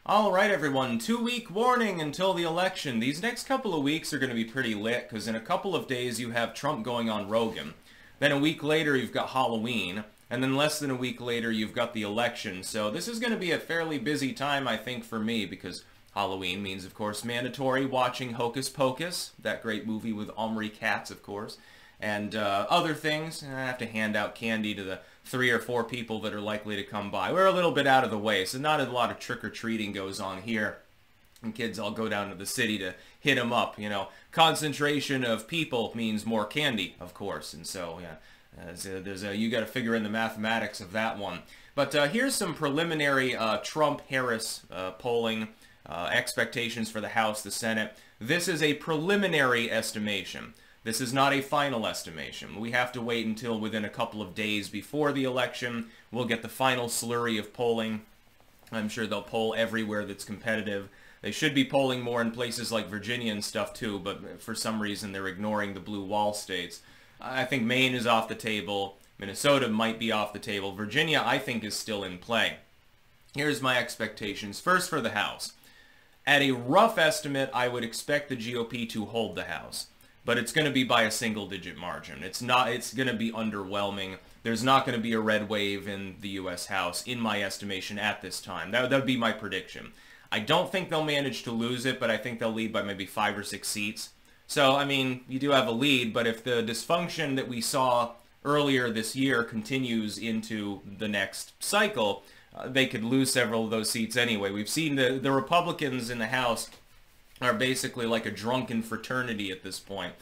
Alright everyone, 2-week warning until the election. These next couple of weeks are going to be pretty lit, because in a couple of days you have Trump going on Rogan. Then a week later you've got Halloween, and then less than a week later you've got the election. So this is going to be a fairly busy time, I think, for me, because Halloween means, of course, mandatory watching Hocus Pocus, that great movie with Omri Katz, of course, and other things. I have to hand out candy to the 3 or 4 people that are likely to come by. We're a little bit out of the way, so not a lot of trick-or-treating goes on here. And kids all go down to the city to hit them up, you know. Concentration of people means more candy, of course, and so, yeah, you got to figure in the mathematics of that one. But here's some preliminary Trump-Harris polling expectations for the House, the Senate. This is a preliminary estimation. This is not a final estimation. We have to wait until within a couple of days before the election. We'll get the final slurry of polling. I'm sure they'll poll everywhere that's competitive. They should be polling more in places like Virginia and stuff too, but for some reason they're ignoring the blue wall states. I think Maine is off the table. Minnesota might be off the table. Virginia, I think, is still in play. Here's my expectations. First, for the House. At a rough estimate, I would expect the GOP to hold the House. But it's going to be by a single-digit margin. It's going to be underwhelming. There's not going to be a red wave in the U.S. House, in my estimation, at this time. That would be my prediction. I don't think they'll manage to lose it, but I think they'll lead by maybe 5 or 6 seats. So, I mean, you do have a lead, but if the dysfunction that we saw earlier this year continues into the next cycle, they could lose several of those seats anyway. We've seen the Republicans in the House are basically like a drunken fraternity at this point.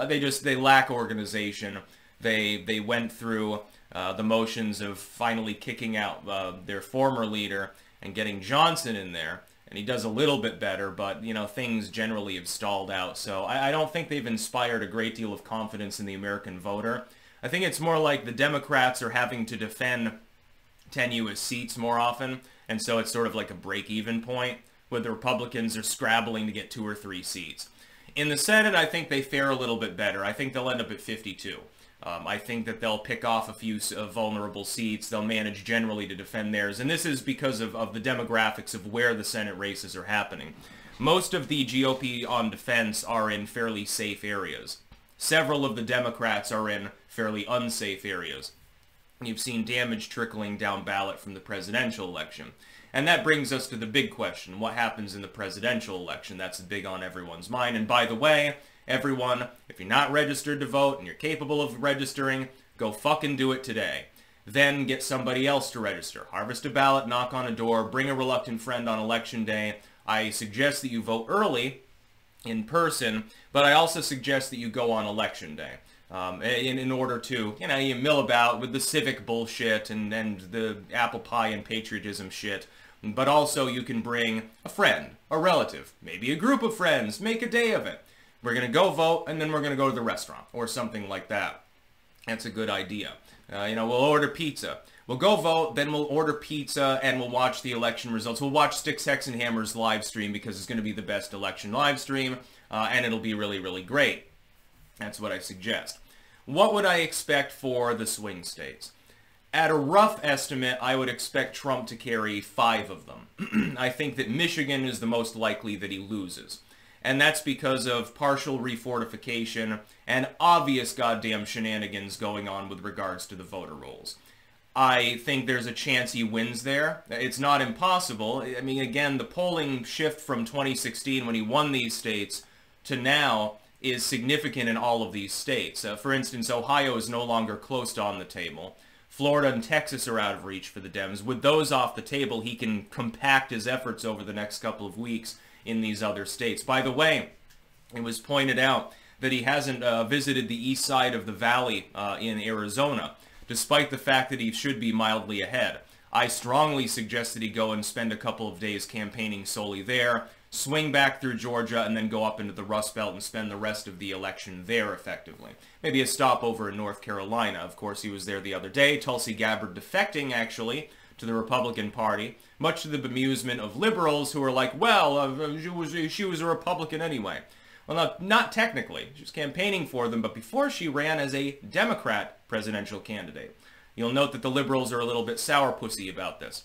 They lack organization. They went through the motions of finally kicking out their former leader and getting Johnson in there, and he does a little bit better, but, you know, things generally have stalled out. So I don't think they've inspired a great deal of confidence in the American voter. I think it's more like the Democrats are having to defend tenuous seats more often, and so it's sort of like a break-even point, where the Republicans are scrabbling to get 2 or 3 seats. In the Senate, I think they fare a little bit better. I think they'll end up at 52. I think that they'll pick off a few vulnerable seats. They'll manage generally to defend theirs. And this is because of the demographics of where the Senate races are happening. Most of the GOP on defense are in fairly safe areas. Several of the Democrats are in fairly unsafe areas. You've seen damage trickling down ballot from the presidential election. And that brings us to the big question. What happens in the presidential election? That's big on everyone's mind. And by the way, everyone, if you're not registered to vote and you're capable of registering, go fucking do it today. Then get somebody else to register. Harvest a ballot, knock on a door, bring a reluctant friend on election day. I suggest that you vote early, in person, but I also suggest that you go on election day. In order to, you know, you mill about with the civic bullshit and the apple pie and patriotism shit, but also you can bring a friend, a relative, maybe a group of friends, make a day of it. We're going to go vote, and then we're going to go to the restaurant, or something like that. That's a good idea. You know, we'll order pizza. We'll go vote, then we'll order pizza, and we'll watch the election results. We'll watch Sticks, Hex, and Hammers live stream, because it's going to be the best election live stream, and it'll be really, really great. That's what I suggest. What would I expect for the swing states? At a rough estimate, I would expect Trump to carry 5 of them. I think that Michigan is the most likely that he loses. And that's because of partial refortification and obvious goddamn shenanigans going on with regards to the voter rolls. I think there's a chance he wins there. It's not impossible. I mean, again, the polling shift from 2016 when he won these states to now is significant in all of these states. For instance, Ohio is no longer close to on the table. Florida and Texas are out of reach for the Dems. With those off the table, he can compact his efforts over the next couple of weeks in these other states. By the way, it was pointed out that he hasn't visited the east side of the valley in Arizona, despite the fact that he should be mildly ahead. I strongly suggest that he go and spend a couple of days campaigning solely there, swing back through Georgia, and then go up into the Rust Belt and spend the rest of the election there effectively. Maybe a stopover in North Carolina. Of course, he was there the other day. Tulsi Gabbard defecting, actually, to the Republican Party, much to the bemusement of liberals who are like, well, she was a Republican anyway. Well, not technically. She was campaigning for them, but before she ran as a Democrat presidential candidate. You'll note that the liberals are a little bit sourpussy about this.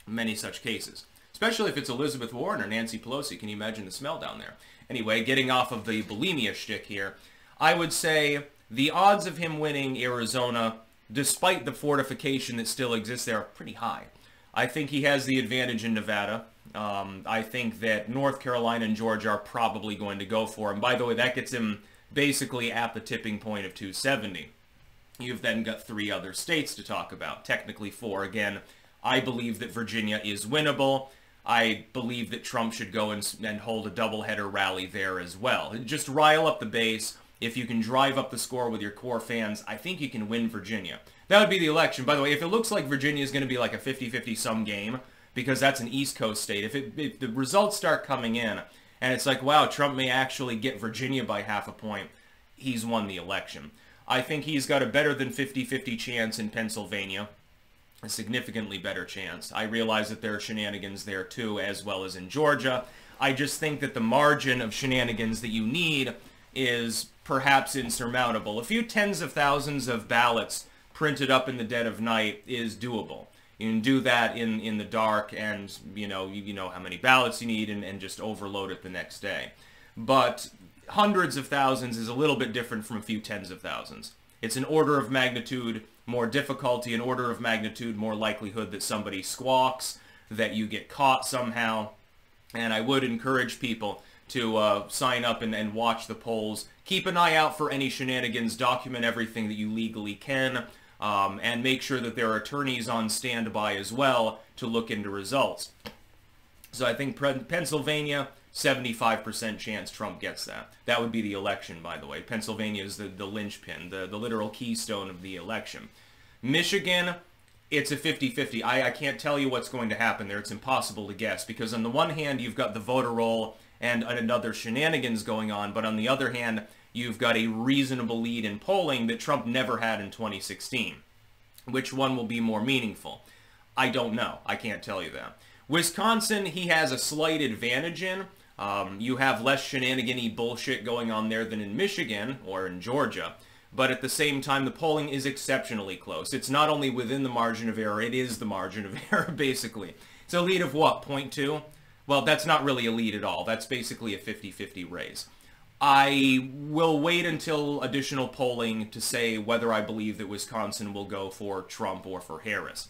Many such cases. especially if it's Elizabeth Warren or Nancy Pelosi. Can you imagine the smell down there? Anyway, getting off of the bulimia shtick here, I would say the odds of him winning Arizona, despite the fortification that still exists there, are pretty high. I think he has the advantage in Nevada. I think that North Carolina and Georgia are probably going to go for him. By the way, that gets him basically at the tipping point of 270. You've then got 3 other states to talk about. Technically 4. Again, I believe that Virginia is winnable. I believe that Trump should go and hold a doubleheader rally there as well. Just rile up the base. If you can drive up the score with your core fans, I think you can win Virginia. That would be the election. By the way, if it looks like Virginia is going to be like a 50-50 some game, because that's an East Coast state, if the results start coming in, and it's like, wow, Trump may actually get Virginia by half a point, he's won the election. I think he's got a better than 50-50 chance in Pennsylvania, a significantly better chance. I realize that there are shenanigans there too, as well as in Georgia. I just think that the margin of shenanigans that you need is perhaps insurmountable. A few tens of thousands of ballots printed up in the dead of night is doable. You can do that in the dark, and you know how many ballots you need, and just overload it the next day. But hundreds of thousands is a little bit different from a few tens of thousands. It's an order of magnitude more difficulty, an order of magnitude more likelihood that somebody squawks, that you get caught somehow. And I would encourage people to sign up and watch the polls. Keep an eye out for any shenanigans. Document everything that you legally can. And make sure that there are attorneys on standby as well to look into results. So I think Pennsylvania, 75% chance Trump gets that. That would be the election, by the way. Pennsylvania is the linchpin, the literal keystone of the election. Michigan, it's a 50-50. I can't tell you what's going to happen there. It's impossible to guess, because on the one hand, you've got the voter roll and another shenanigans going on, but on the other hand, you've got a reasonable lead in polling that Trump never had in 2016. Which one will be more meaningful? I don't know. I can't tell you that. Wisconsin, he has a slight advantage in. You have less shenanigan-y bullshit going on there than in Michigan or in Georgia. But at the same time, the polling is exceptionally close. It's not only within the margin of error, it is the margin of error, basically. It's a lead of what, 0.2? Well, that's not really a lead at all. That's basically a 50-50 raise. I will wait until additional polling to say whether I believe that Wisconsin will go for Trump or for Harris.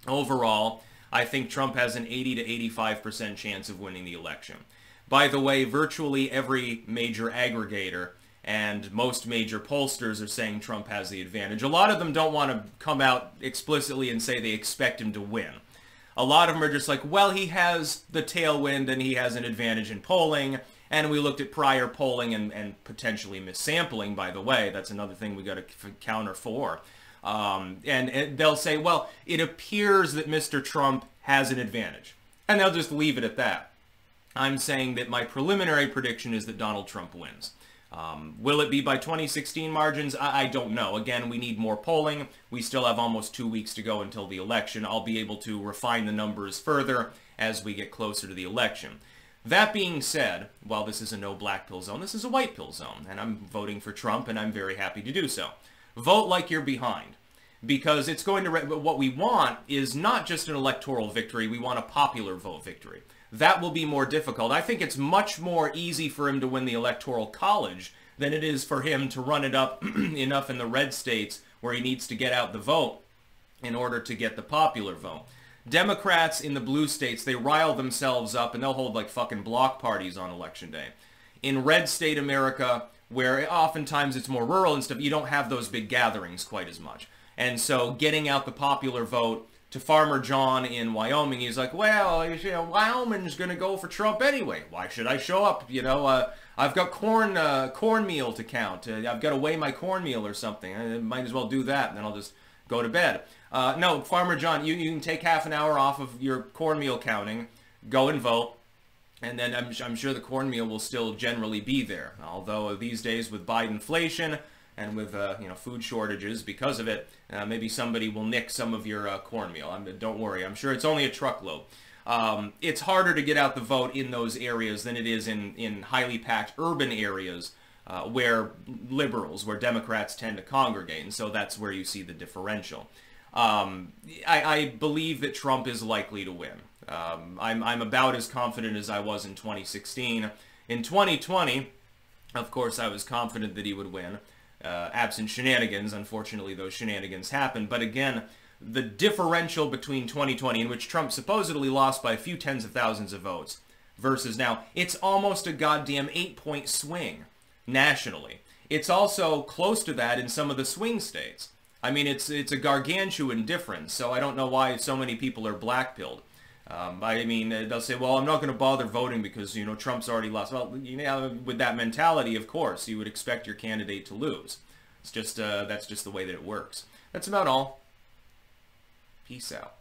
Overall, I think Trump has an 80 to 85% chance of winning the election. By the way, virtually every major aggregator and most major pollsters are saying Trump has the advantage. A lot of them don't want to come out explicitly and say they expect him to win. A lot of them are just like, well, he has the tailwind and he has an advantage in polling. And we looked at prior polling and potentially missampling, by the way. That's another thing we got to counter for. And they'll say, well, it appears that Mr. Trump has an advantage. And they'll just leave it at that. I'm saying that my preliminary prediction is that Donald Trump wins. Will it be by 2016 margins? I don't know. Again, we need more polling. We still have almost 2 weeks to go until the election. I'll be able to refine the numbers further as we get closer to the election. That being said, while this is a no black pill zone, this is a white pill zone, and I'm voting for Trump, and I'm very happy to do so. Vote like you're behind, because it's going to, what we want is not just an electoral victory, we want a popular vote victory. That will be more difficult. I think it's much more easy for him to win the Electoral College than it is for him to run it up enough in the red states where he needs to get out the vote in order to get the popular vote. Democrats in the blue states, they rile themselves up and they'll hold like fucking block parties on election day. In red state America, where oftentimes it's more rural and stuff, you don't have those big gatherings quite as much. And so getting out the popular vote to Farmer John in Wyoming, he's like, well, Wyoming's going to go for Trump anyway. Why should I show up? I've got cornmeal to count. I've got to weigh my cornmeal or something. I might as well do that, and then I'll just go to bed. No, Farmer John, you can take half an hour off of your cornmeal counting, go and vote, and then I'm sure the cornmeal will still generally be there. Although these days with Bidenflation and with food shortages because of it, maybe somebody will nick some of your cornmeal. Don't worry, I'm sure it's only a truckload. It's harder to get out the vote in those areas than it is in highly packed urban areas where Democrats tend to congregate, and so that's where you see the differential. I believe that Trump is likely to win. I'm about as confident as I was in 2016. In 2020, of course, I was confident that he would win. Absent shenanigans, unfortunately, those shenanigans happened. But again, the differential between 2020, in which Trump supposedly lost by a few tens of thousands of votes, versus now, it's almost a goddamn 8-point swing nationally. It's also close to that in some of the swing states. I mean, it's a gargantuan difference, so I don't know why so many people are blackpilled. I mean, they'll say, well, I'm not going to bother voting because, you know, Trump's already lost. Well, you know, with that mentality, of course, you would expect your candidate to lose. It's just, that's just the way that it works. That's about all. Peace out.